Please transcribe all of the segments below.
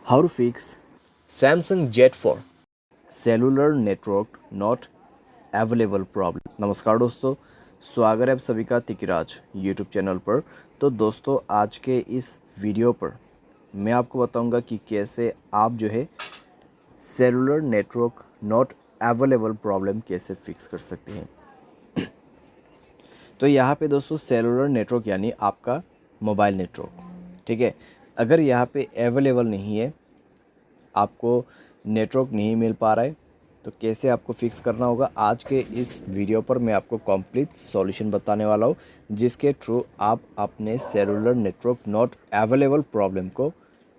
How to fix Samsung Jet 4। Cellular network not available problem. नमस्कार दोस्तों, स्वागत है आप सभी का तिकराज यूट्यूब चैनल पर। तो दोस्तों, आज के इस वीडियो पर मैं आपको बताऊंगा कि कैसे आप जो है cellular network not available problem कैसे फिक्स कर सकते हैं। तो यहाँ पे दोस्तों सेलुलर नेटवर्क यानी आपका मोबाइल नेटवर्क, ठीक है। अगर यहाँ पे अवेलेबल नहीं है, आपको नेटवर्क नहीं मिल पा रहा है, तो कैसे आपको फिक्स करना होगा, आज के इस वीडियो पर मैं आपको कंप्लीट सॉल्यूशन बताने वाला हूँ, जिसके थ्रू आप अपने cellular network not available problem को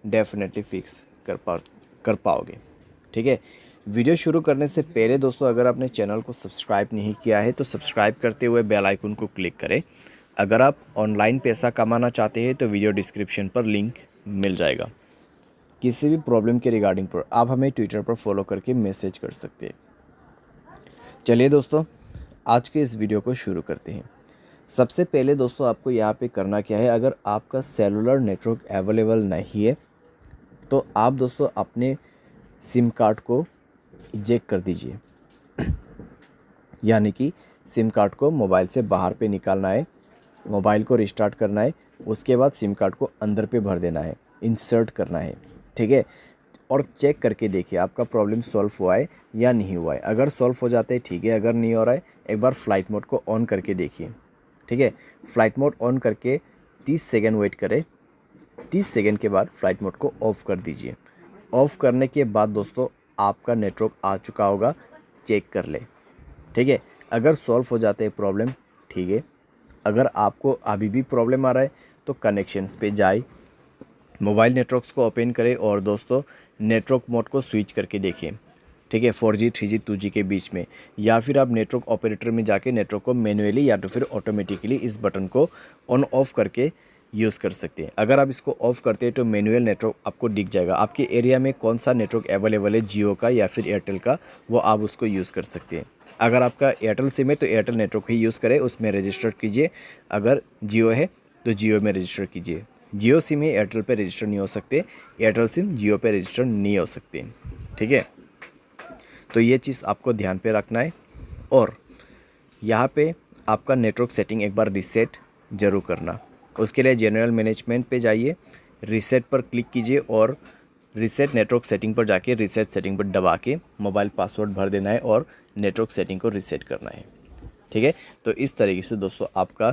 डेफिनेटली फिक्स कर पाओगे, ठीक है। वीडियो शुरू करने से पहले दोस्तों, अगर आपने चैनल को सब्सक्राइब नहीं किया है तो सब्सक्राइब करते हुए बेल आइकन को क्लिक करें। अगर आप ऑनलाइन पैसा कमाना चाहते हैं तो वीडियो डिस्क्रिप्शन पर लिंक मिल जाएगा। किसी भी प्रॉब्लम के रिगार्डिंग पर आप हमें ट्विटर पर फॉलो करके मैसेज कर सकते हैं। चलिए दोस्तों, आज के इस वीडियो को शुरू करते हैं। सबसे पहले दोस्तों, आपको यहाँ पे करना क्या है, अगर आपका सेलुलर नेटवर्क अवेलेबल नहीं है तो आप दोस्तों अपने सिम कार्ड को इजेक्ट कर दीजिए। यानी कि सिम कार्ड को मोबाइल से बाहर पे निकालना है, मोबाइल को रिस्टार्ट करना है, उसके बाद सिम कार्ड को अंदर पे भर देना है, इंसर्ट करना है, ठीक है। और चेक करके देखिए आपका प्रॉब्लम सॉल्व हुआ है या नहीं हुआ है। अगर सॉल्व हो जाता है ठीक है, अगर नहीं हो रहा है एक बार फ्लाइट मोड को ऑन करके देखिए, ठीक है। फ्लाइट मोड ऑन करके 30 सेकेंड वेट करें। 30 सेकेंड के बाद फ्लाइट मोड को ऑफ़ कर दीजिए। ऑफ़ करने के बाद दोस्तों आपका नेटवर्क आ चुका होगा, चेक कर ले, ठीक है। अगर सॉल्व हो जाते हैं प्रॉब्लम, ठीक है। अगर आपको अभी भी प्रॉब्लम आ रहा है तो कनेक्शंस पे जाए, मोबाइल नेटवर्क्स को ओपन करें और दोस्तों नेटवर्क मोड को स्विच करके देखिए, ठीक है। 4G 3G 2G के बीच में, या फिर आप नेटवर्क ऑपरेटर में जाके नेटवर्क को मैन्युअली या तो फिर ऑटोमेटिकली इस बटन को ऑन ऑफ करके यूज़ कर सकते हैं। अगर आप इसको ऑफ़ करते हैं तो मैनुअल नेटवर्क आपको दिख जाएगा, आपके एरिया में कौन सा नेटवर्क अवेलेबल है, जियो का या फिर एयरटेल का, वो आप उसको यूज़ कर सकते हैं। अगर आपका एयरटेल सिम है तो एयरटेल नेटवर्क ही यूज़ करें, उसमें रजिस्टर कीजिए। अगर जियो है तो जियो में रजिस्टर कीजिए। जियो सिम है, एयरटेल पे रजिस्टर नहीं हो सकते, एयरटेल सिम जियो पे रजिस्टर नहीं हो सकते, ठीक है। तो ये चीज़ आपको ध्यान पे रखना है। और यहाँ पे आपका नेटवर्क सेटिंग एक बार रीसेट ज़रूर करना। उसके लिए जनरल मैनेजमेंट पे जाइए, रीसेट पर क्लिक कीजिए और रीसेट नेटवर्क सेटिंग पर जाके रीसेट सेटिंग पर दबा के मोबाइल पासवर्ड भर देना है और नेटवर्क सेटिंग को रीसेट करना है, ठीक है। तो इस तरीके से दोस्तों आपका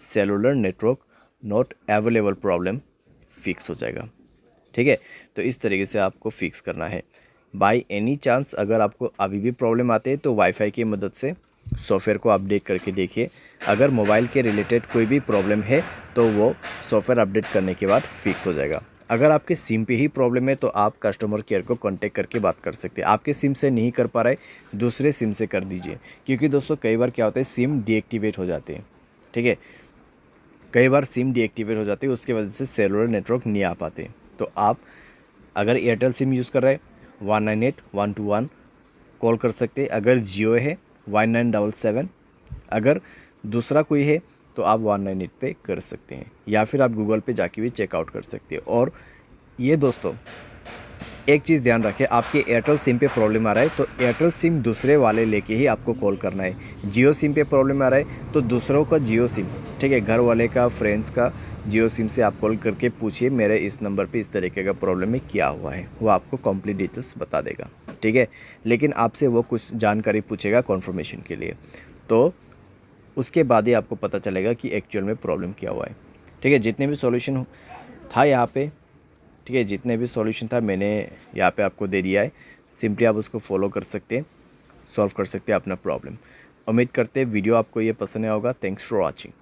cellular network not available problem fix हो जाएगा, ठीक है। तो इस तरीके से आपको फिक्स करना है। बाय एनी चांस अगर आपको अभी भी प्रॉब्लम आते हैं तो वाईफाई की मदद से सॉफ्टवेयर को अपडेट करके देखिए। अगर मोबाइल के रिलेटेड कोई भी प्रॉब्लम है तो वो सॉफ्टवेयर अपडेट करने के बाद फिक्स हो जाएगा। अगर आपके सिम पे ही प्रॉब्लम है तो आप कस्टमर केयर को कांटेक्ट करके बात कर सकते हैं। आपके सिम से नहीं कर पा रहे, दूसरे सिम से कर दीजिए, क्योंकि दोस्तों कई बार क्या होता है सिम डीएक्टिवेट हो जाते हैं, ठीक है। कई बार सिम डीएक्टिवेट हो जाती है, उसकी वजह से सेलुलर नेटवर्क नहीं आ पाते। तो आप अगर एयरटेल सिम यूज़ कर रहे हैं 198 121 कॉल कर सकते हैं। अगर जियो है 1977, अगर दूसरा कोई है तो आप 198 पे कर सकते हैं, या फिर आप गूगल पे जाके भी चेकआउट कर सकते हैं। और ये दोस्तों एक चीज़ ध्यान रखें, आपके एयरटेल सिम पे प्रॉब्लम आ रहा है तो एयरटेल सिम दूसरे वाले लेके ही आपको कॉल करना है। जियो सिम पे प्रॉब्लम आ रहा है तो दूसरों का जियो सिम, ठीक है, घर वाले का, फ्रेंड्स का जियो सिम से आप कॉल करके पूछिए मेरे इस नंबर पे इस तरीके का प्रॉब्लम है, क्या हुआ है, वो आपको कंप्लीट डिटेल्स बता देगा, ठीक है। लेकिन आपसे वो कुछ जानकारी पूछेगा कन्फर्मेशन के लिए, तो उसके बाद ही आपको पता चलेगा कि एक्चुअल में प्रॉब्लम क्या हुआ है, ठीक है। जितने भी सॉल्यूशन था यहाँ पे, ठीक है, जितने भी सॉल्यूशन था मैंने यहाँ पे आपको दे दिया है। सिंपली आप उसको फॉलो कर सकते हैं, सॉल्व कर सकते हैं अपना प्रॉब्लम। उम्मीद करते हैं वीडियो आपको ये पसंद आया होगा। Thanks for watching.